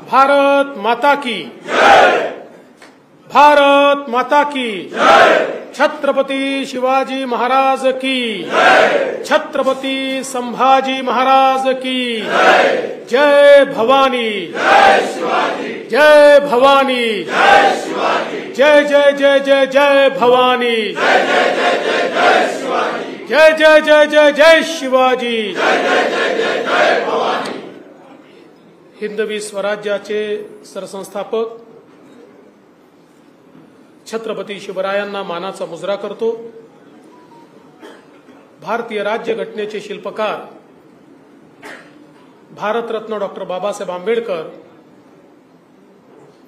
भारत माता की भारत माता की छत्रपती शिवाजी महाराज की छत्रपती संभाजी महाराज की जय भवानी जय भवानी जय जय जय जय जय भवानी जय जय जय जय जय शिवाजी हिंदवी स्वराज्याचे सरसंस्थापक छत्रपती शिवरायांना मानाचा मुजरा करतो। भारतीय राज्यघटनेचे शिल्पकार भारतरत्न डॉक्टर बाबासाहेब आंबेडकर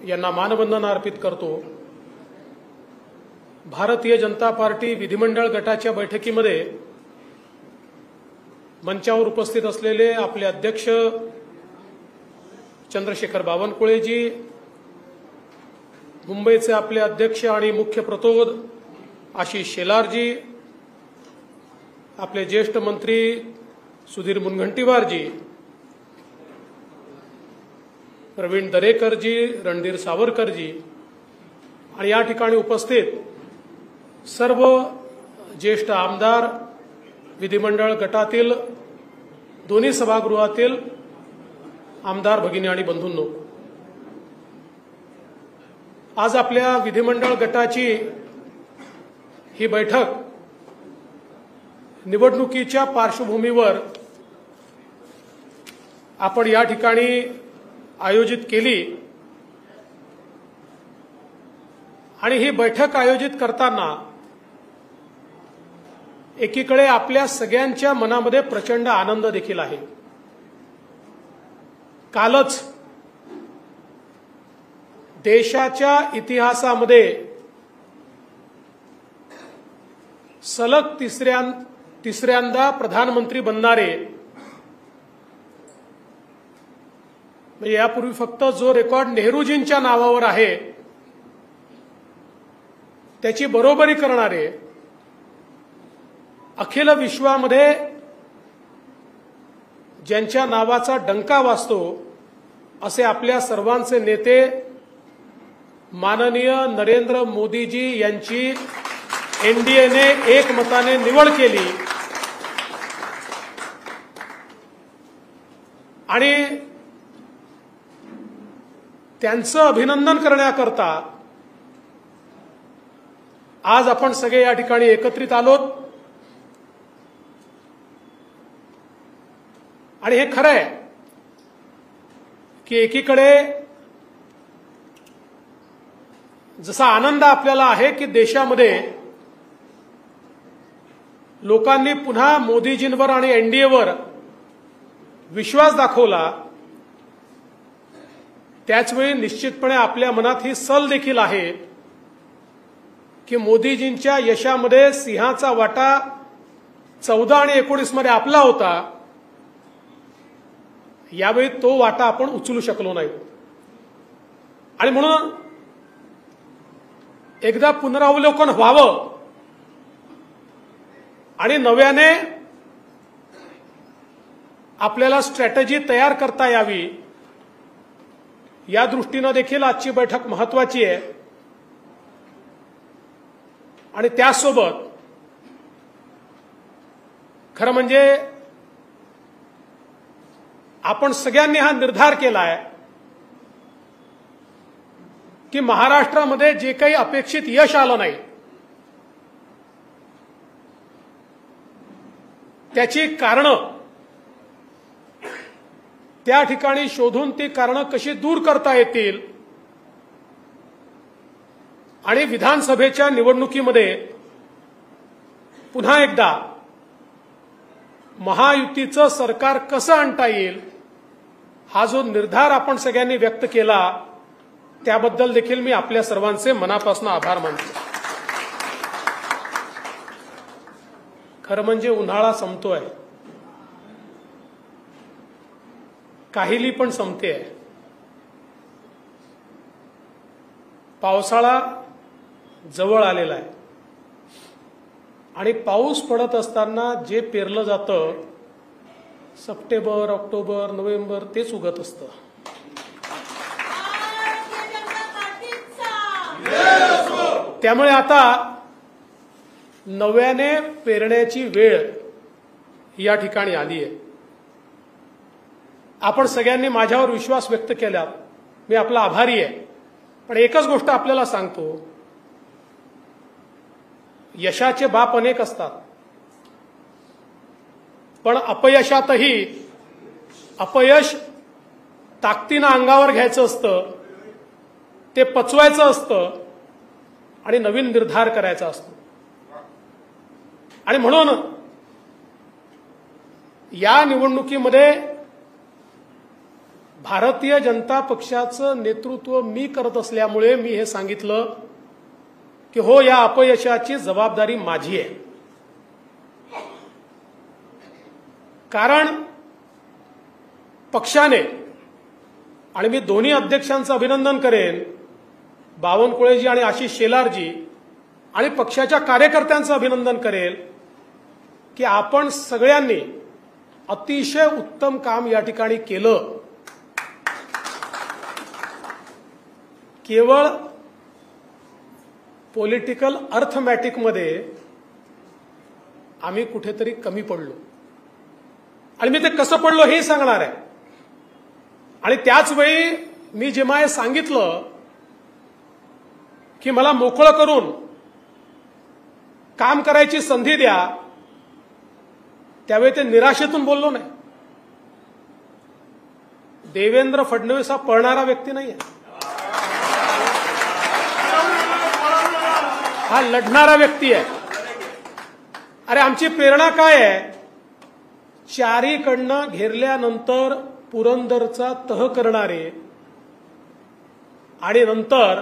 यांना मानवंदना अर्पित करतो। भारतीय जनता पार्टी विधिमंडळ गटाच्या बैठकीमध्ये मंचावर उपस्थित असलेले आपले अध्यक्ष चंद्रशेखर बावनकुळेजी, मुंबईचे आपले अध्यक्ष आणि मुख्य प्रतोद आशिष शेलारजी, आपले ज्येष्ठ मंत्री सुधीर मुनगंटीवारजी, प्रवीण दरेकरजी, रणधीर सावरकरजी आणि या ठिकाणी उपस्थित सर्व ज्येष्ठ आमदार, विधिमंडळ गटातील दोन्ही सभागृहातील आमदार भगिनी आणि बंधूंनो, आज आपल्या विधिमंडळ गटाची ही बैठक निवडणुकीच्या पार्श्वभूमीवर आपण या ठिकाणी आयोजित केली आणि ही बैठक आयोजित करताना एकीकडे आपल्या सगळ्यांच्या मनामध्ये प्रचंड आनंद देखील आहे। कालच देशाच्या इतिहासामध्ये सलग तिसऱ्यांदा प्रधानमंत्री बनणारे, म्हणजे यापूर्वी फक्त जो रेकॉर्ड नेहरूजींच्या नावावर आहे त्याची बरोबरी करणारे, अखिल विश्वामध्ये ज्यांच्या नावाचा डंका वाजतो असे आपल्या सर्वांचे नेते माननीय नरेंद्र मोदीजी यांची एनडीएने एकमताने निवड केली आणि त्यांचं अभिनंदन करण्याकरता आज आपण सगळे या ठिकाणी एकत्रित आलोत। आणि हे खरं आहे की एकीकडे जसा आनंद आपल्याला आहे की देशामध्ये लोकांनी पुन्हा मोदीजींवर आणि एनडीएवर विश्वास दाखवला, त्याचवेळी निश्चितपणे आपल्या मनात ही सल देखील आहे की मोदीजींच्या यशामध्ये सिंहाचा वाटा 14 आणि 19 मध्ये आपला होता, यावेळी तो वाटा आपण उचलू शकलो नाही। आणि म्हणून एकदा पुनरावलोकन व्हावं आणि नव्याने आपल्याला स्ट्रॅटेजी तयार करता यावी, या दृष्टीने देखील आजची बैठक महत्वाची आहे। आणि त्यासोबत खरं म्हणजे आपण सगळ्यांनी हा निर्धार केलाय की महाराष्ट्रामध्ये जे काही अपेक्षित यश आलं नाही त्याची कारणं त्या ठिकाणी शोधून ती कारणं कशी दूर करता येतील आणि विधानसभेच्या निवडणुकीमध्ये पुन्हा एकदा महायुतीचं सरकार कसं आणता येईल हा जो निर्धार आपण सगळ्यांनी व्यक्त केला त्याबद्दल देखील मी आपल्या सर्वांचे मनापासून आभार मानतो। खरं म्हणजे उन्हाळा संपतोय, काहिली पण संपते आहे, पावसाळा जवळ आलेला आहे आणि पाऊस पडत असताना जे पेरलं जातं सप्टेंबर, ऑक्टोबर, नोव्हेंबर तेच उगत असतं। त्यामुळे आता नव्याने पेरण्याची वेळ या ठिकाणी आली आहे. आपण सगळ्यांनी माझ्यावर विश्वास व्यक्त केला, मी आपला आभारी आहे. पण एकच गोष्ट आपल्याला सांगतो, यशाचे बाप अनेक असतात, पण अपयशातही अपयश ताकदीनं अंगावर घ्यायचं असतं, ते पचवायचं असतं आणि नवीन निर्धार करायचा असतो. आणि म्हणून या निवडणुकीमध्ये भारतीय जनता पक्षाचं नेतृत्व मी करत असल्यामुळे मी हे सांगितलं की हो, या अपयशाची जबाबदारी माझी आहे. कारण पक्षाने, आणि मी दोन्ही अध्यक्षांचं अभिनंदन करेन, बावनकुळेजी आणि आशिष शेलारजी, आणि पक्षाच्या कार्यकर्त्यांचं अभिनंदन करेल की आपण सगळ्यांनी अतिशय उत्तम काम या ठिकाणी केलं. केवळ पॉलिटिकल अर्थमॅटिकमध्ये आम्ही कुठेतरी कमी पडलो, आणि मी ते कसं पडलो हे सांगणार आहे. आणि त्याच वेळी मी जेव्हा हे सांगितलं की मला मोकळं करून काम करायची संधी द्या, त्यावेळी ते निराशेतून बोललो नाही. देवेंद्र फडणवीस हा पळणारा व्यक्ती नाही आहे, हा लढणारा व्यक्ती आहे. अरे आमची प्रेरणा काय आहे? चारीकडनं घेरल्यानंतर पुरंदरचा तह करणारे आणि नंतर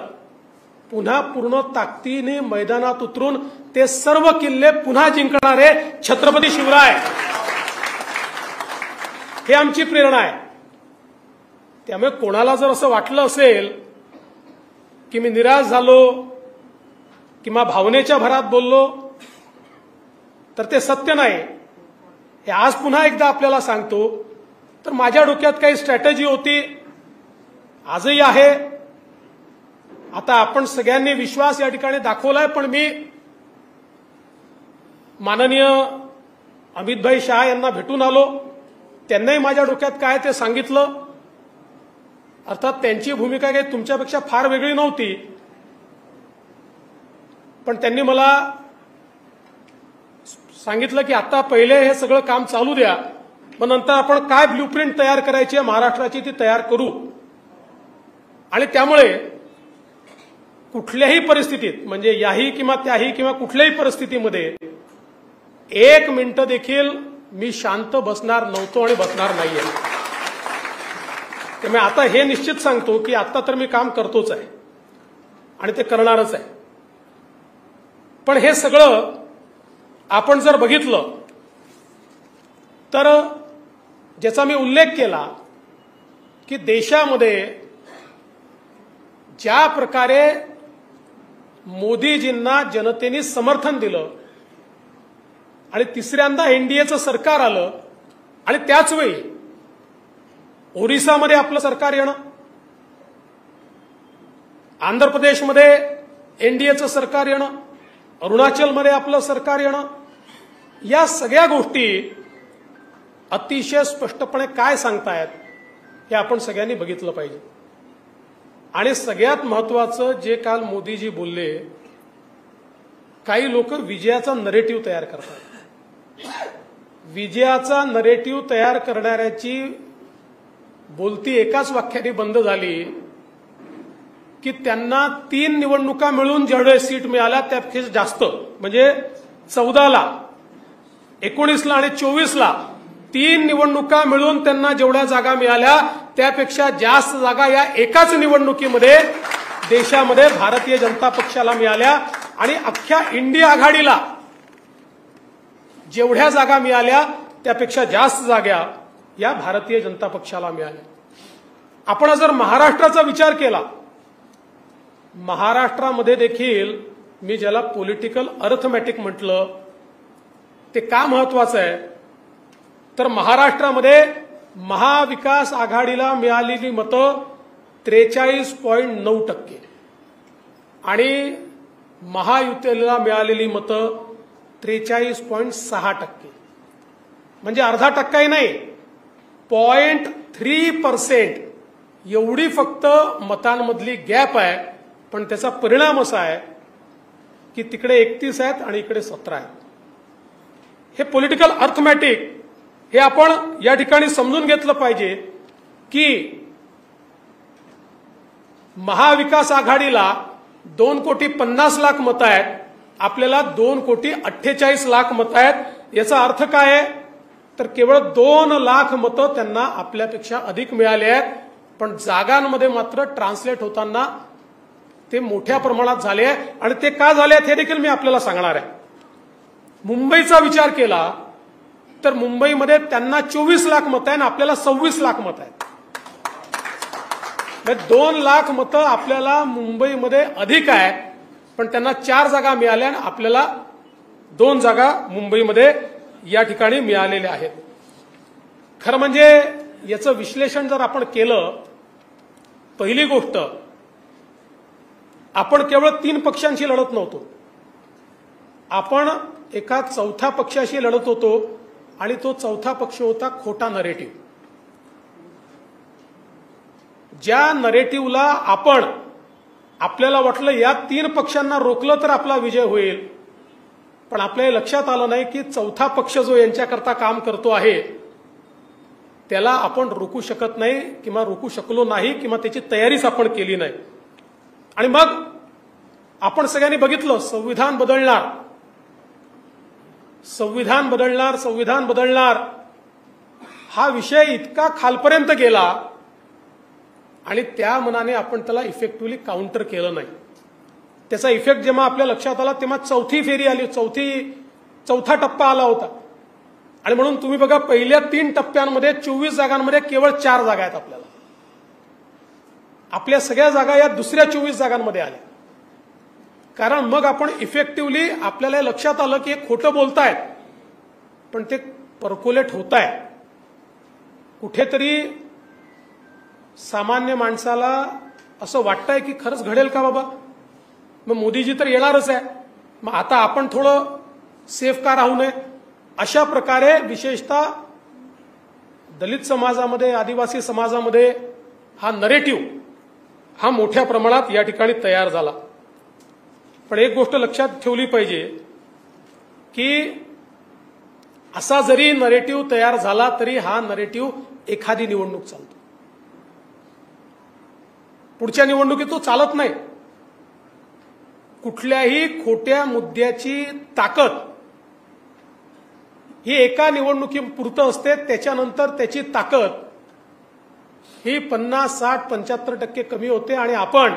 पुन्हा पूर्ण ताकदीने मैदानात उतरून ते सर्व किल्ले पुन्हा जिंकणारे छत्रपती शिवराय, हे आमची प्रेरणा आहे. त्यामुळे कोणाला जर असं वाटलं असेल की मी निराश झालो किंवा भावनेच्या भरात बोललो, तर ते सत्य नाही. हे आज पुन्हा एकदा आपल्याला सांगतो. तर माझ्या डोक्यात काही स्ट्रॅटेजी होती, आजही आहे. आता आपण सगळ्यांनी विश्वास या ठिकाणी दाखवलाय, पण मी माननीय अमितभाई शहा यांना भेटून आलो, त्यांनाही माझ्या डोक्यात काय ते सांगितलं. अर्थात त्यांची भूमिका काही तुमच्यापेक्षा फार वेगळी नव्हती, पण त्यांनी मला सांगितलं की आता पहिले हे सगळं काम चालू द्या, मग नंतर आपण काय ब्ल्यूप्रिंट तयार करायची आहे महाराष्ट्राची ती तयार करू. आणि त्यामुळे कुठल्याही परिस्थितीत, म्हणजे याही किंवा त्याही किंवा कुठल्याही परिस्थितीमध्ये एक मिनिट देखील मी शांत बसणार नव्हतो आणि बसणार नाहीये. त्यामुळे आता हे निश्चित सांगतो की आता तर मी काम करतोच आहे आणि ते करणारच आहे. पण हे सगळं आपण जर बघितलं तर ज्याचा मी उल्लेख केला की देशामध्ये ज्या प्रकारे मोदीजींना जनतेने समर्थन दिलं आणि तिसऱ्यांदा एनडीएचं सरकार आलं, आणि त्याच वेळी ओरिसामध्ये आपलं सरकार येणं, आंध्र प्रदेशमध्ये एनडीएचं सरकार येणं, अरुणाचलमध्ये आपलं सरकार येणं, या सगळ्या गोष्टी अतिशय स्पष्टपणे काय सांगतायत हे आपण सगळ्यांनी बघितलं पाहिजे. आणि सगळ्यात महत्वाचं जे काल मोदीजी बोलले, काही लोक विजयाचा नरेटिव्ह तयार करतात. विजयाचा नरेटिव्ह तयार करणाऱ्याची बोलती एकाच वाक्याने बंद झाली की त्यांना 3 निवडणुका मिळून जेवढे सीट मिळाल्या त्यापेक्षा जास्त, म्हणजे 14ला, 19ला आणि 24ला 3 निवडणुका मिळून त्यांना जेवढ्या जागा मिळाल्या त्यापेक्षा जास्त जागा या एकाच निवडणुकीमध्ये देशामध्ये भारतीय जनता पक्षाला मिळाल्या. आणि अख्ख्या इंडिया आघाडीला जेवढ्या जागा मिळाल्या त्यापेक्षा जास्त जागा या भारतीय जनता पक्षाला मिळाल्या. आपण जर महाराष्ट्राचा विचार केला, महाराष्ट्रामध्ये देखील मी ज्याला पॉलिटिकल अर्थमॅटिक म्हटलं ते का महत्वाचं आहे, तर महाराष्ट्रामध्ये महाविकास आघाडीला मिळालेली मतं 43.9% आणि महायुतीला मिळालेली मतं 43.6%, म्हणजे अर्धा टक्काही नाही, 0.3% एवढी फक्त मतांमधली गॅप आहे. पण त्याचा परिणाम असा आहे की तिकडे 31 आहेत आणि इकडे 17 आहेत. हे पॉलिटिकल अर्थमॅटिक हे आपण या ठिकाणी समजून घेतलं पाहिजे की महाविकास आघाडीला 2,50,00,000 मतं आहेत, आपल्याला 2,48,00,000 मतं आहेत. याचा अर्थ काय आहे तर केवळ 2 लाख मतं त्यांना आपल्यापेक्षा अधिक मिळाले आहेत. पण जागांमध्ये मात्र ट्रान्सलेट होताना ते मोठ्या प्रमाणात झाले आहे. आणि ते का झाले आहेत हे देखील मी आपल्याला सांगणार आहे. मुंबईचा विचार केला तर मुंबईमध्ये त्यांना 24 लाख मतं आहे आणि आपल्याला 26 लाख मतं आहेत. 2 लाख मतं आपल्याला मुंबईमध्ये अधिक आहे, पण त्यांना 4 जागा मिळाल्या आणि आपल्याला 2 जागा मुंबईमध्ये या ठिकाणी मिळालेल्या आहेत. खरं म्हणजे याचं विश्लेषण जर आपण केलं, पहिली गोष्ट आपण केवळ 3 पक्षांशी लढत नव्हतो, आपण एका चौथ्या पक्षाशी लढत होतो आणि तो चौथा पक्ष होता खोटा नरेटिव्ह. ज्या नरेटिव्हला आपल्याला वाटलं या 3 पक्षांना रोखलं तर आपला विजय होईल, पण आपल्या लक्षात आलं नाही की चौथा पक्ष जो यांच्याकरता काम करतो आहे त्याला आपण रोखू शकत नाही किंवा रोखू शकलो नाही किंवा त्याची तयारीच आपण केली नाही. आणि मग आपण सगळ्यांनी बघितलं संविधान बदलणार, संविधान बदलणार, संविधान बदलणार हा विषय इतका खालपर्यंत गेला आणि त्या मनाने आपण त्याला इफेक्टिव्हली काउंटर केलं नाही. त्याचा इफेक्ट जेव्हा आपल्या लक्षात आला तेव्हा चौथी फेरी आली, चौथा टप्पा आला होता. आणि म्हणून तुम्ही बघा पहिल्या 3 टप्प्यांमध्ये 24 जागांमध्ये केवळ 4 जागा आहेत आपल्याला. आपल्या सगळ्या जागा या दुसऱ्या 24 जागांमध्ये आल्या. कारण मग आपण इफेक्टिव्हली आपल्याला लक्षात आलं की हे खोटं बोलतायत पण ते पर्क्युलेट होत आहे. कुठेतरी सामान्य माणसाला असं वाटतंय की खरंच घडेल का बाबा, मग मोदीजी तर येणारच आहे, मग आता आपण थोडं सेफ का राहू नये. अशा प्रकारे विशेषतः दलित समाजामध्ये, आदिवासी समाजामध्ये हा नरेटिव्ह हा मोठ्या प्रमाणात या ठिकाणी तयार झाला. पण एक गोष्ट लक्षात ठेवली पाहिजे की असा जरी नरेटिव्ह तयार झाला तरी हा नरेटिव्ह एखादी निवडणूक चालतो, पुढच्या निवडणुकीत तो चालत नाही. कुठल्याही खोट्या मुद्द्याची ताकद ही एका निवडणुकीपुरतं असते, त्याच्यानंतर त्याची ताकद ही 50, 60, 75% कमी होते आणि आपण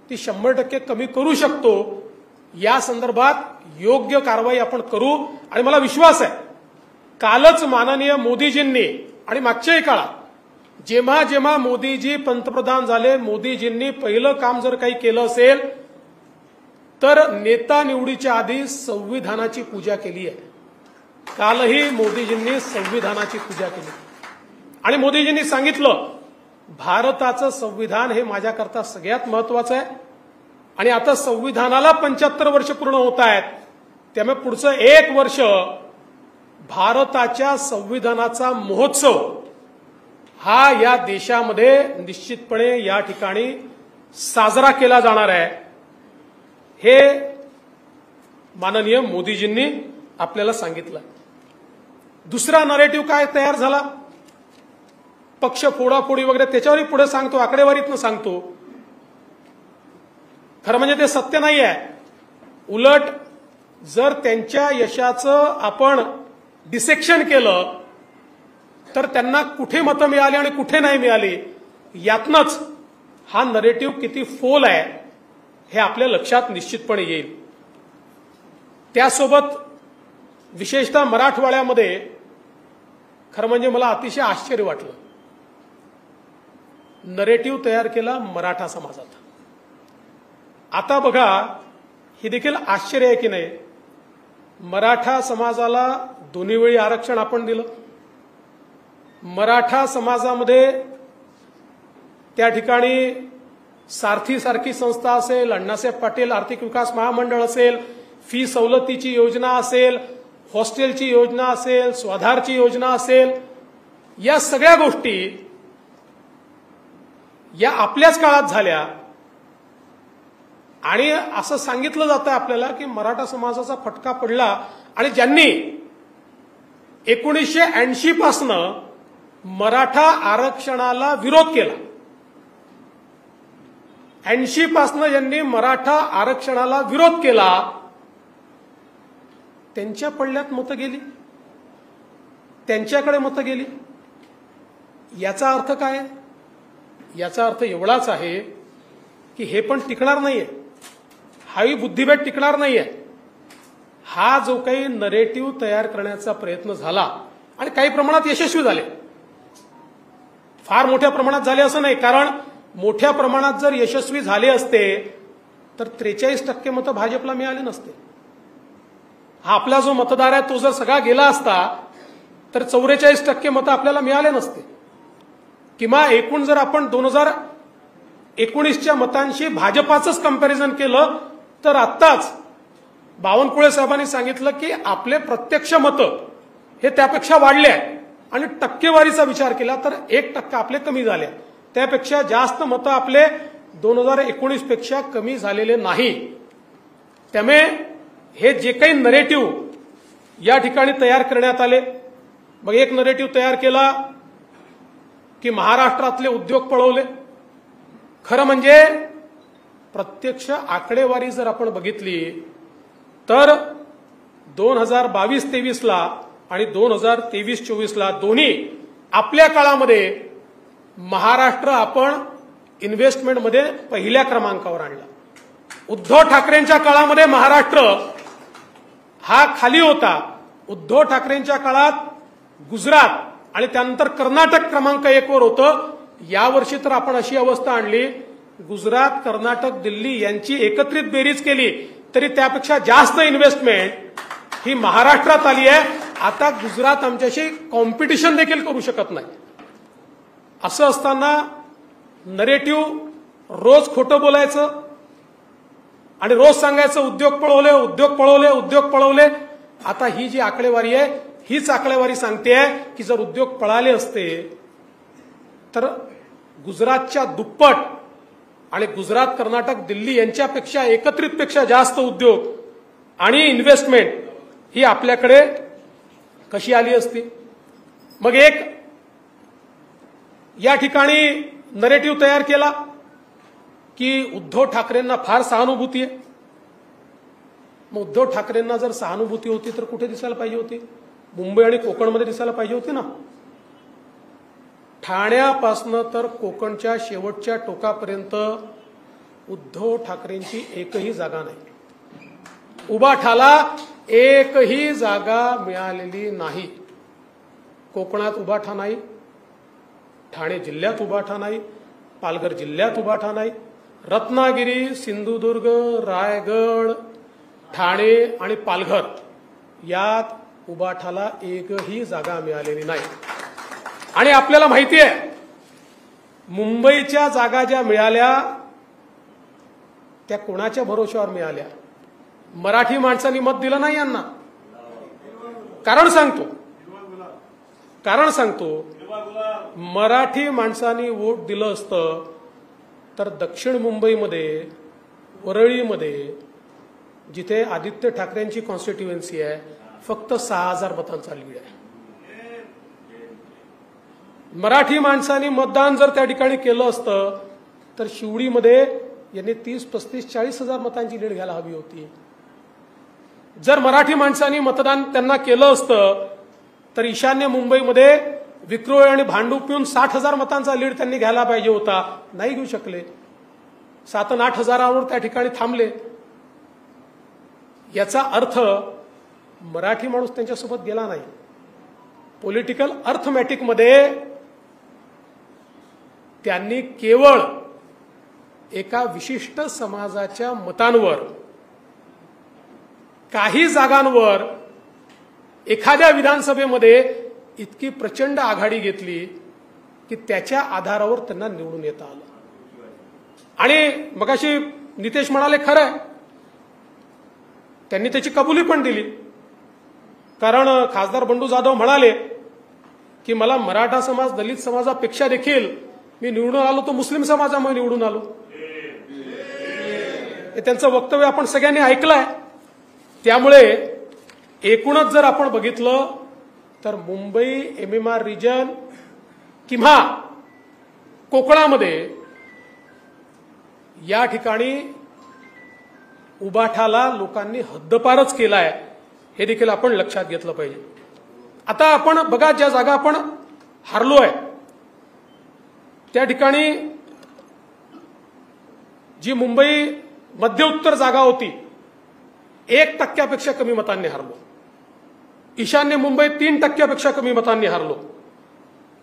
ती 100% कमी करू शकतो. या संदर्भात योग्य कारवाई आपण करू. आणि मला विश्वास आहे कालच माननीय मोदीजींनी आणि मागच्याही काळात जेव्हा जेव्हा मोदीजी पंतप्रधान झाले, मोदीजींनी पहिलं काम जर काही केलं असेल तर नेता निवडीच्या आधी संविधानाची पूजा केली आहे. कालही मोदीजींनी संविधानाची पूजा केली आणि मोदीजींनी सांगितलं भारताचं संविधान हे माझ्याकरता सगळ्यात महत्वाचं आहे. आणि आता संविधानाला 75 वर्ष पूर्ण होत आहेत, त्यामुळे पुढचं 1 वर्ष भारताच्या संविधानाचा महोत्सव हा या देशामध्ये निश्चितपणे या ठिकाणी साजरा केला जाणार आहे. हे माननीय मोदीजींनी आपल्याला सांगितलं. दुसरा नरेटिव्ह काय तयार झाला, पक्ष फोडाफोडी वगैरे, त्याच्यावरही पुढे सांगतो, आकडेवारीतनं सांगतो. खरं म्हणजे ते सत्य नाही आहे. उलट जर त्यांच्या यशाचं आपण डिसेक्शन केलं तर त्यांना कुठे मतं मिळाली आणि कुठे नाही मिळाली यातनंच हा नरेटिव्ह किती फोल आहे हे आपल्या लक्षात निश्चितपणे येईल. त्यासोबत विशेषतः मराठवाड्यामध्ये खरं म्हणजे मला अतिशय आश्चर्य वाटलं. नरेटिव्ह तयार केला मराठा समाजात. आता बघा ही देखील आश्चर्य आहे की नाही, मराठा समाजाला दोन्ही वेळी आरक्षण आपण दिलं. मराठा समाजामध्ये त्या ठिकाणी सारथी सारखी संस्था असेल, अण्णासाहेब पाटील आर्थिक विकास महामंडळ असेल, फी सवलतीची योजना असेल, हॉस्टेलची योजना असेल, स्वाधारची योजना असेल, या सगळ्या गोष्टी या आपल्याच काळात झाल्या. आणि असं सांगितलं जातं आपल्याला की मराठा समाजाचा फटका पडला आणि ज्यांनी 1980 पासनं मराठा आरक्षणाला विरोध केला, 80 पासनं ज्यांनी मराठा आरक्षणाला विरोध केला, त्यांच्या पडल्यात मतं गेली, त्यांच्याकडे मतं गेली. याचा अर्थ काय? याचा अर्थ एवढाच आहे की हे पण टिकणार नाहीये, हाही बुद्धिबळ टिकणार नाहीये. हा जो काही नरेटिव्ह तयार करण्याचा प्रयत्न झाला आणि काही प्रमाणात यशस्वी झाले, फार मोठ्या प्रमाणात झाले असं नाही, कारण मोठ्या प्रमाणात जर यशस्वी झाले असते तर 43% मतं भाजपला मिळाले नसते. हा आपला जो मतदार आहे तो जर सगळा गेला असता तर 44% मतं आपल्याला मिळाले नसते. किंवा एकूण जर आपण 2019च्या मतांशी भाजपाचंच कंपॅरिझन केलं तर आत्ताच बावनकुळे साहेबांनी सांगितलं की आपले प्रत्यक्ष मतं हे त्यापेक्षा वाढले आहे आणि टक्केवारीचा विचार केला तर 1% आपले कमी झाले. त्यापेक्षा जास्त मतं आपले 2019 पेक्षा कमी झालेले नाही. त्यामुळे हे जे काही नरेटिव्ह या ठिकाणी तयार करण्यात आले, मग एक नरेटिव्ह तयार केला की महाराष्ट्रातले उद्योग पळवले. खरं म्हणजे प्रत्यक्ष आकडेवारी जर आपण बघितली तर 2022-23ला आणि 2023-24ला दोन्ही आपल्या काळामध्ये महाराष्ट्र आपण इन्व्हेस्टमेंटमध्ये पहिल्या क्रमांकावर आणला. उद्धव ठाकरेंच्या काळामध्ये महाराष्ट्र हा खाली होता. उद्धव ठाकरेंच्या काळात गुजरात आणि त्यानंतर कर्नाटक क्रमांक 1 वर होतं. यावर्षी तर आपण अशी अवस्था आणली, गुजरात, कर्नाटक, दिल्ली यांची एकत्रित बेरीज केली तरी त्यापेक्षा जास्त इन्व्हेस्टमेंट ही महाराष्ट्रात आली आहे. आता गुजरात आमच्याशी कॉम्पिटिशन देखील करू शकत नाही. असं असताना नरेटिव्ह रोज खोटं बोलायचं आणि रोज सांगायचं उद्योग पळवले, उद्योग पळवले, उद्योग पळवले. आता ही जी आकडेवारी आहे हीच आकडेवारी सांगते की जर उद्योग पळाले असते तर गुजरातच्या दुप्पट आणि गुजरात, कर्नाटक, दिल्ली यांच्यापेक्षा एकत्रितपेक्षा जास्त उद्योग आणि इन्व्हेस्टमेंट ही आपल्याकडे कशी आली असती. मग एक या ठिकाणी नरेटिव्ह तयार केला की उद्धव ठाकरेंना फार सहानुभूती आहे. मग उद्धव ठाकरेंना जर सहानुभूती होती तर कुठे दिसायला पाहिजे होती? मुंबई आणि कोकणमध्ये दिसायला पाहिजे होती ना. ठाण्यापासनं तर कोकणच्या शेवटच्या टोकापर्यंत उद्धव ठाकरेंची एकही जागा नाही. उबाठाला एकही जागा मिळालेली नाही. कोकणात उबाठा नाही, ठाणे जिल्ह्यात उबाठा नाही, पालघर जिल्ह्यात उबाठा नाही, रत्नागिरी, सिंधुदुर्ग, रायगड, ठाणे आणि पालघर यात उबाठाला एकही जागा मिळालेली नाही. आणि आपल्याला माहिती आहे मुंबईच्या जागा ज्या मिळाल्या त्या कोणाच्या भरोश्यावर मिळाल्या? मराठी माणसांनी मत दिलं नाही यांना. कारण सांगतो मराठी माणसांनी वोट दिलं असतं तर दक्षिण मुंबईमध्ये, वरळीमध्ये, जिथे आदित्य ठाकरेंची कॉन्स्टिट्युएन्सी आहे, फक्त 6000 मतांचा लीड आहे. मराठी माणसांनी मतदान जर त्या ठिकाणी केलं असतं तर शिवडीमध्ये यांनी 30, 35, 40,000 मतांची लीड घ्यायला हवी होती. जर मराठी माणसांनी मतदान त्यांना केलं असतं तर ईशान्य मुंबईमध्ये विक्रोळी आणि भांडूप पिऊन 60,000 मतांचा लीड त्यांनी घ्यायला पाहिजे होता. नाही घेऊ शकले. 7 आणि 8,000वर त्या ठिकाणी थांबले. याचा अर्थ मराठी माणूस त्यांच्यासोबत गेला नाही. पॉलिटिकल अर्थमॅटिकमध्ये त्यांनी केवळ एका विशिष्ट समाजाच्या मतांवर, काही जागांवर एखाद्या विधानसभेमध्ये इतकी प्रचंड आघाडी घेतली की त्याच्या आधारावर त्यांना निवडून येता आलं. आणि मगाशी नितेश म्हणाले खरं आहे, त्यांनी त्याची कबुली पण दिली. कारण खासदार बंडू जाधव म्हणाले की मला मराठा समाज दलित समाजापेक्षा देखील मी निवडून आलो तो मुस्लिम समाजामुळे निवडून आलो. हे त्यांचं वक्तव्य आपण सगळ्यांनी ऐकलंय. त्यामुळे एकूणच जर आपण बघितलं तर मुंबई MMR रिजन किंवा कोकणामध्ये या ठिकाणी उबाठाला लोकांनी हद्दपारच केलाय, हे देखील आपण लक्षात घेतलं पाहिजे. आता आपण बघा, ज्या जागा आपण हारलोय त्या ठिकाणी जी मुंबई मध्य उत्तर जागा होती 1% कमी मतांनी हारलो. ईशान्य मुंबई 3% कमी मतांनी हारलो.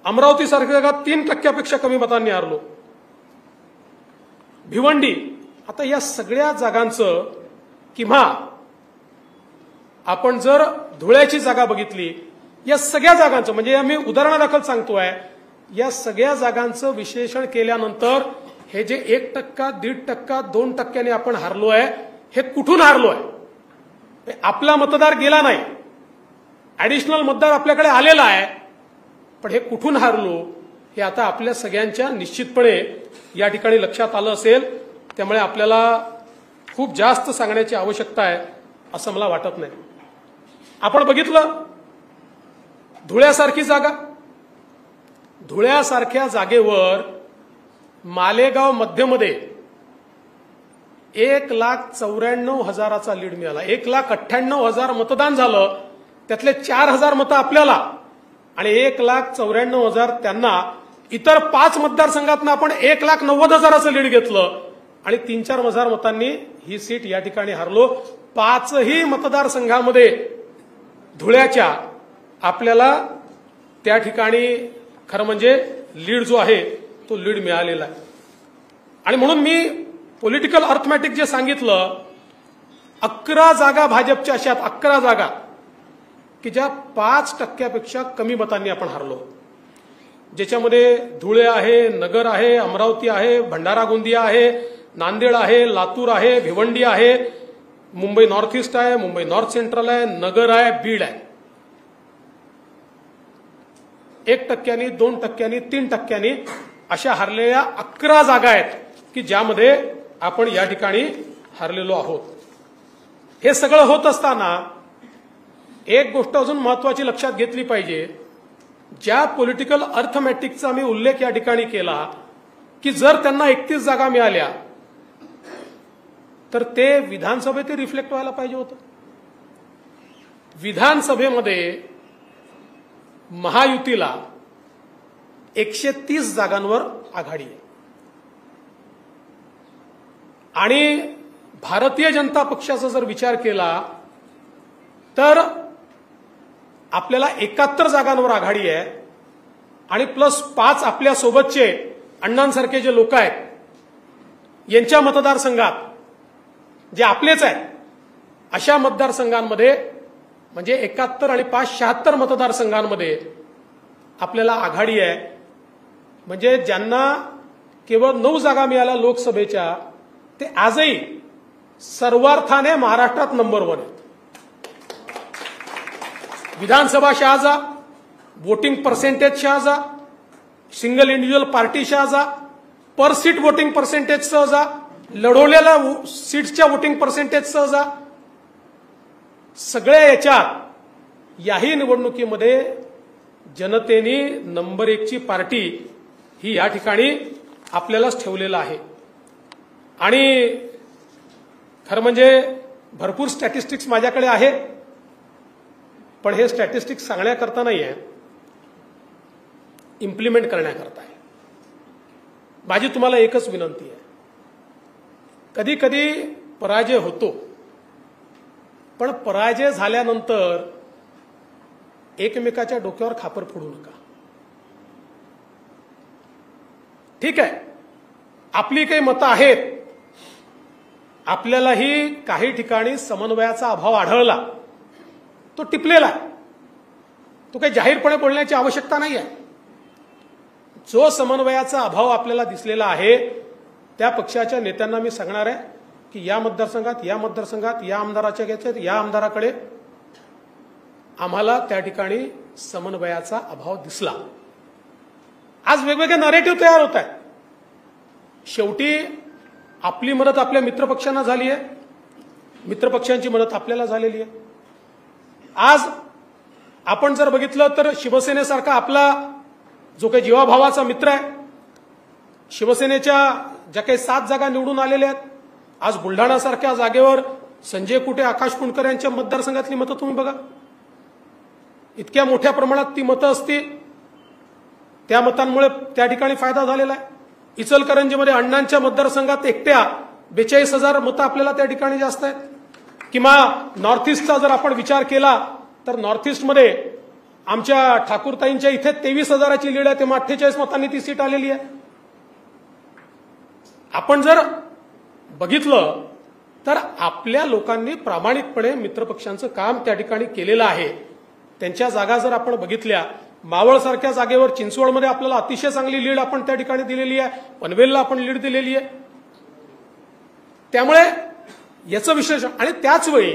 अमरावती सारख्या जागा 3% कमी मतांनी हारलो. भिवंडी, आता या सगळ्या जागांचं किंवा आपण जर धुळ्याची जागा बघितली, या सगळ्या जागांचं म्हणजे मी उदाहरणादाखल सांगतोय, या सगळ्या जागांचं विश्लेषण केल्यानंतर हे जे 1%, 1.5%, 2% आपण हारलोय, हे कुठून हारलोय? आपला मतदार गेला नाही, ऍडिशनल मतदार आपल्याकडे आलेला आहे, पण हे कुठून हारलो हे आता आपल्या सगळ्यांच्या निश्चितपणे या ठिकाणी लक्षात आलं असेल. त्यामुळे आपल्याला खूप जास्त सांगण्याची आवश्यकता आहे असं मला वाटत नाही. आपण बघितलं धुळ्यासारखी जागा, धुळ्यासारख्या जागेवर मालेगाव मध्यमध्ये 1,94,000चा लीड मिळाला. 1,98,000 मतदान झालं, त्यातले 4,000 मतं आपल्याला आणि 1,94,000 त्यांना. इतर 5 मतदारसंघातनं आपण 1,90,000चं लीड घेतलं आणि 3-4,000 मतांनी ही सीट या ठिकाणी हारलो. 5ही मतदारसंघामध्ये धुळ्याच्या आपल्याला त्या ठिकाणी खरं म्हणजे लीड जो आहे तो लीड मिळालेला आहे. आणि म्हणून मी पॉलिटिकल अर्थमॅटिक जे सांगितलं, 11 जागा भाजपच्या अशा 11 जागा की ज्या 5% कमी मतांनी आपण हारलो, ज्याच्यामध्ये धुळे आहे, नगर आहे, अमरावती आहे, भंडारा गोंदिया आहे, नांदेड आहे, लातूर आहे, भिवंडी आहे, मुंबई नॉर्थ ईस्ट आहे, मुंबई नॉर्थ सेंट्रल आहे, नगर आहे, बीड आहे. 1%, 2%, 3% अशा हारलेल्या 11 जागा आहेत की ज्यामध्ये आपण या ठिकाणी हारलेलो आहोत. हे सगळं होत असताना एक गोष्ट अजून महत्वाची लक्षात घेतली पाहिजे. ज्या पॉलिटिकल अर्थमॅटिकचा मी उल्लेख या ठिकाणी केला की जर त्यांना 31 जागा मिळाल्या तर ते विधानसभेत रिफ्लेक्ट व्हायला पाहिजे होतं. विधानसभेमध्ये महायुतीला 130 जागांवर आघाडी आहे आणि भारतीय जनता पक्षाचा जर विचार केला तर आपल्याला 71 जागांवर आघाडी आहे आणि प्लस 5 आपल्या सोबतचे अण्णांसारखे जे लोक आहेत यांच्या मतदारसंघात जे आपलेच आहेत अशा मतदारसंघांमध्ये म्हणजे 71 आणि 5 76 मतदारसंघांमध्ये आपल्याला आघाडी आहे. म्हणजे ज्यांना केवळ 9 जागा मिळाल्या लोकसभेच्या ते आजही सर्वार्थाने महाराष्ट्रात नंबर 1 आहेत. विधानसभा शहाजा, वोटिंग पर्सेंटेज शहाजा, सिंगल इंडिव्हिज्युअल पार्टी शहाजा, पर सीट वोटिंग पर्सेंटेज सहजा, लढवलेल्या सीट्सच्या वोटिंग पर्सेंटेज सहजा, सगळ्या याच्यात याही निवडणुकीमध्ये जनतेने नंबर 1ची पार्टी ही या ठिकाणी आपल्यालाच ठेवलेलं आहे. आणि खरं म्हणजे भरपूर स्टॅटिस्टिक्स माझ्याकडे आहे, पण हे स्टॅटिस्टिक्स सांगण्याकरता नाही आहे, इम्प्लिमेंट करण्याकरता आहे. माझी तुम्हाला एकच विनंती आहे, कधी कधी पराजय होतो, पण पराजय झाल्यानंतर एकमेकाच्या डोक्यावर खापर फोडू नका. ठीक आहे, आपली काही मतं आहेत, आपल्यालाही काही ठिकाणी समन्वयाचा अभाव आढळला, तो टिपलेला आहे, तो काही जाहीरपणे बोलण्याची आवश्यकता नाही आहे. जो समन्वयाचा अभाव आपल्याला दिसलेला आहे त्या पक्षाच्या नेत्यांना मी सांगणार आहे की या मतदारसंघात या आमदाराच्या घेतल्यात या आमदाराकडे आम्हाला त्या ठिकाणी समन्वयाचा अभाव दिसला. आज वेगवेगळे नरेटिव्ह तयार होत आहेत. शेवटी आपली मदत आपल्या मित्रपक्षांना झाली आहे, मित्रपक्षांची मदत आपल्याला झालेली आहे. आज आपण जर बघितलं तर शिवसेनेसारखा आपला जो काही जीवाभावाचा मित्र आहे, शिवसेनेच्या ज्या काही 7 जागा निवडून आलेल्या आहेत, आज बुलढाणासारख्या जागेवर संजय कुटे, आकाश कुंडकर यांच्या मतदारसंघातली मतं तुम्ही बघा. इतक्या मोठ्या प्रमाणात ती मतं असती, त्या मतांमुळे त्या ठिकाणी फायदा झालेला आहे. इचलकरंजीमध्ये अण्णांच्या मतदारसंघात एकट्या 42,000 मतं आपल्याला त्या ठिकाणी जास्त आहेत. किंवा नॉर्थ ईस्टचा जर आपण विचार केला तर नॉर्थ ईस्टमध्ये आमच्या ठाकूरताईंच्या इथे 23,000ची लीड आहे, तेव्हा 48 मतांनी ती सीट आलेली आहे. आपण जर बघितलं तर आपल्या लोकांनी प्रामाणिकपणे मित्रपक्षांचं काम त्या ठिकाणी केलेलं आहे. त्यांच्या जागा जर आपण बघितल्या, मावळसारख्या जागेवर चिंचवडमध्ये आपल्याला अतिशय चांगली लीड आपण त्या ठिकाणी दिलेली आहे, पनवेलला आपण लीड दिलेली आहे. त्यामुळे याचं विश्लेषण, आणि त्याच वेळी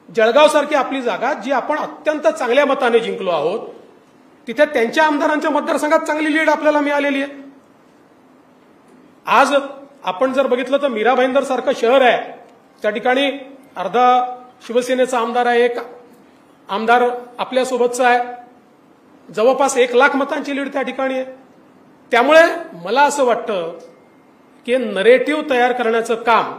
जळगावसारखी आपली जागा जी आपण अत्यंत चांगल्या मताने जिंकलो आहोत, तिथे त्यांच्या आमदारांच्या मतदारसंघात चांगली लीड आपल्याला मिळालेली आहे. आज आपण जर बघितलं तर मीरा भाईंदर सारखं शहर आहे, त्या ठिकाणी अर्धा शिवसेनेचा आमदार आहे, एक आमदार आपल्यासोबतचा आहे, जवळपास 1 लाख मतांची लीड त्या ठिकाणी आहे. त्यामुळे मला असं वाटतं की नरेटिव्ह तयार करण्याचं काम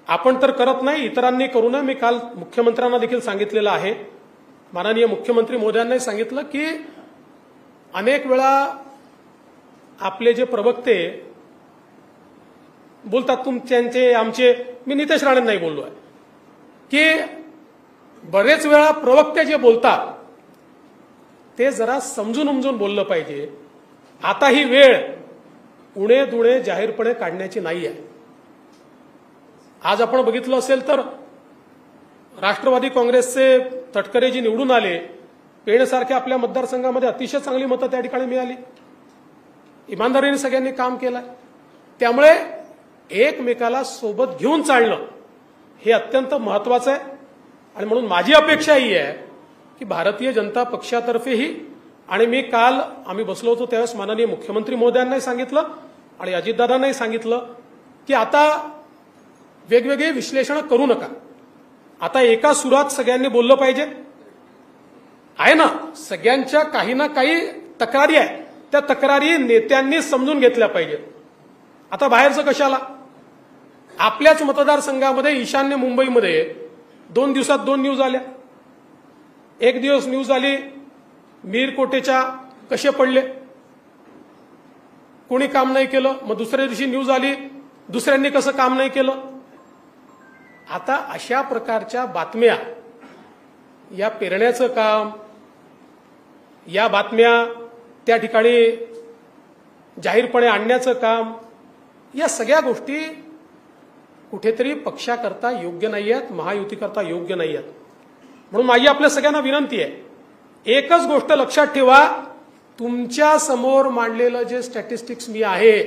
आपण तर करत नाही, इतरांनी करू नये. मी काल मुख्यमंत्र्यांना देखील सांगितलेलं आहे, माननीय मुख्यमंत्री महोदयांनाही सांगितलं की अनेक वेळा आपले जे प्रवक्ते बोलतात, तुमचे आमचे, मी नितेश राणेंनाही बोललो आहे की बरेच वेळा प्रवक्ते जे बोलतात ते जरा समजून उमजून बोललं पाहिजे. आता ही वेळ उणे दुणे जाहीरपणे काढण्याची नाही आहे. आज आपण बघितलं असेल तर राष्ट्रवादी काँग्रेसचे तटकरे जी निवडून आले, पेणसारख्या आपल्या मतदारसंघामध्ये अतिशय चांगली मतं त्या ठिकाणी मिळाली. इमानदारीने सगळ्यांनी काम केलं. त्यामुळे एकमेकाला सोबत घेऊन चालणं हे अत्यंत महत्वाचं आहे. आणि म्हणून माझी अपेक्षा ही आहे की भारतीय जनता पक्षातर्फेही, आणि मी काल आम्ही बसलो होतो त्यावेळेस माननीय मुख्यमंत्री महोदयांनाही सांगितलं आणि अजितदादांनाही सांगितलं की आता वेगवेगळे विश्लेषण करू नका. आता एका सुरात सगळ्यांनी बोललं पाहिजे. आहे ना, सगळ्यांच्या काही ना काही तक्रारी आहे, त्या तक्रारी नेत्यांनी समजून घेतल्या पाहिजेत. आता बाहेरचं कशाला, आपल्याच मतदारसंघामध्ये ईशान्य मुंबईमध्ये 2 दिवसात 2 न्यूज आल्या. एक दिवस न्यूज आली मीरकोटेच्या कसे पडले, कोणी काम नाही केलं. मग दुसऱ्या दिवशी न्यूज आली दुसऱ्यांनी कसं काम नाही केलं. आता अशा प्रकारच्या बातम्या, या पेरण्याचं काम, या बातम्या त्या ठिकाणी जाहीरपणे आणण्याचं काम, या सगळ्या गोष्टी कुठेतरी पक्षाकरता योग्य नाही आहेत, महायुतीकरता योग्य नाही आहेत. म्हणून माझी आपल्या सगळ्यांना विनंती आहे, एकच गोष्ट लक्षात ठेवा, तुमच्या समोर मांडलेलं जे स्टॅटिस्टिक्स मी आहे,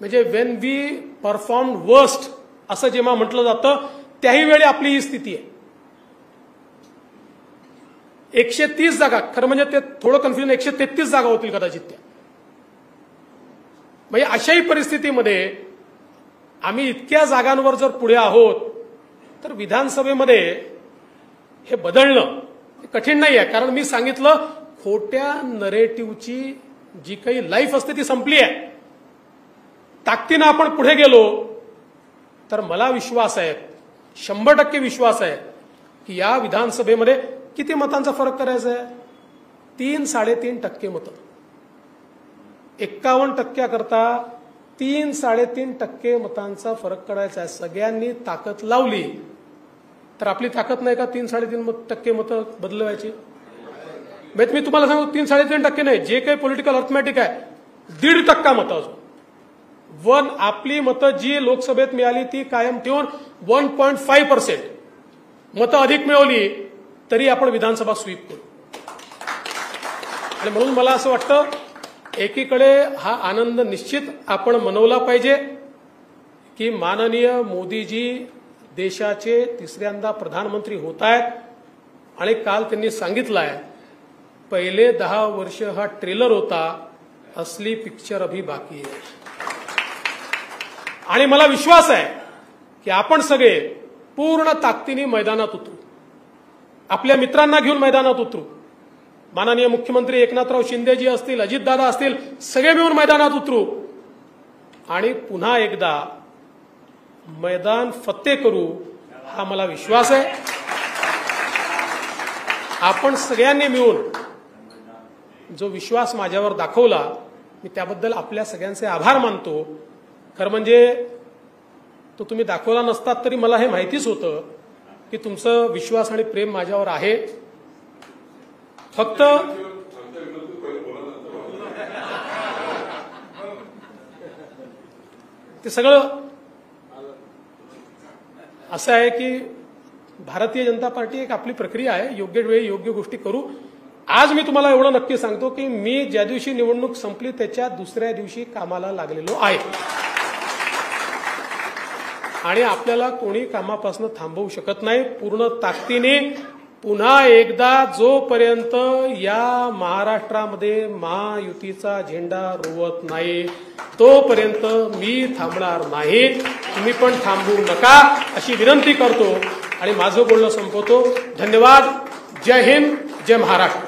म्हणजे वेन वी परफॉर्म वर्स्ट असं जेव्हा म्हटलं जातं त्याही वेळी आपली ही स्थिती आहे. 130 जागा, खरं म्हणजे ते थोडं कन्फ्युजन, 133 जागा होतील कदाचित त्या. म्हणजे अशाही परिस्थितीमध्ये आम्ही इतक्या जागांवर जर पुढे आहोत तर विधानसभेमध्ये हे बदलणं कठीण नाही आहे. कारण मी सांगितलं, खोट्या नरेटिव्हची जी काही लाईफ असते ती संपली आहे. ताकदीनं आपण पुढे गेलो तर मला विश्वास आहे, 100% विश्वास आहे की या विधानसभेमध्ये किती मतांचा फरक करायचा आहे, 3-3.5% मतं. 51% करता 3-3.5% मतांचा फरक करायचा आहे. सगळ्यांनी ताकद लावली तर आपली ताकद नाही का 3-3.5% मतं बदलवायची. मी तुम्हाला सांगू, 3-3.5% नाही, जे काही पॉलिटिकल अर्थमॅटिक आहे 1.5% मतं अजून आपली मतं जी लोकसभेत मिळाली ती कायम ठेवून 1.5% मतं अधिक मिळवली तरी आपण विधानसभा स्वीप करू. आणि म्हणून मला असं वाटतं, एकीकडे हा आनंद निश्चित आपण मनवला पाहिजे की माननीय मोदीजी देशाचे तिसऱ्यांदा प्रधानमंत्री होत आहेत आणि काल त्यांनी सांगितलं आहे पहिले 10 वर्ष हा ट्रेलर होता, असली पिक्चर अभी बाकी आहे. आणि मला विश्वास आहे की आपण सगळे पूर्ण ताकदीने मैदानात उतरू, आपल्या मित्रांना घेऊन मैदानात उतरू. माननीय मुख्यमंत्री एकनाथराव शिंदेजी असतील, अजितदादा असतील, सगळे मिळून मैदानात उतरू आणि पुन्हा एकदा मैदान फत्ते करू, हा मला विश्वास आहे. आपण सगळ्यांनी मिळून जो विश्वास माझ्यावर दाखवला, मी त्याबद्दल आपल्या सगळ्यांचे आभार मानतो. खरं म्हणजे तो तुम्ही दाखवला नसतात तरी मला हे माहितीच होतं की तुमचं विश्वास आणि प्रेम माझ्यावर आहे. फक्त ते सगळं असं आहे की भारतीय जनता पार्टी एक आपली प्रक्रिया आहे, योग्य वेळी योग्य गोष्टी करू. आज मी तुम्हाला एवढं नक्की सांगतो की मी ज्या दिवशी निवडणूक संपली त्याच्या दुसऱ्या दिवशी कामाला लागलेलो आहे आणि आपल्याला कोणी कामापासून थांबवू शकत नाही. पूर्ण ताकदीने पुन्हा एकदा जोपर्यंत या महाराष्ट्रामध्ये महायुतीचा झेंडा रोवत नाही तोपर्यंत मी थांबणार नाही. तुम्ही पण थांबू नका अशी विनंती करतो आणि माझं बोलणं संपवतो. धन्यवाद. जय हिंद, जय महाराष्ट्र.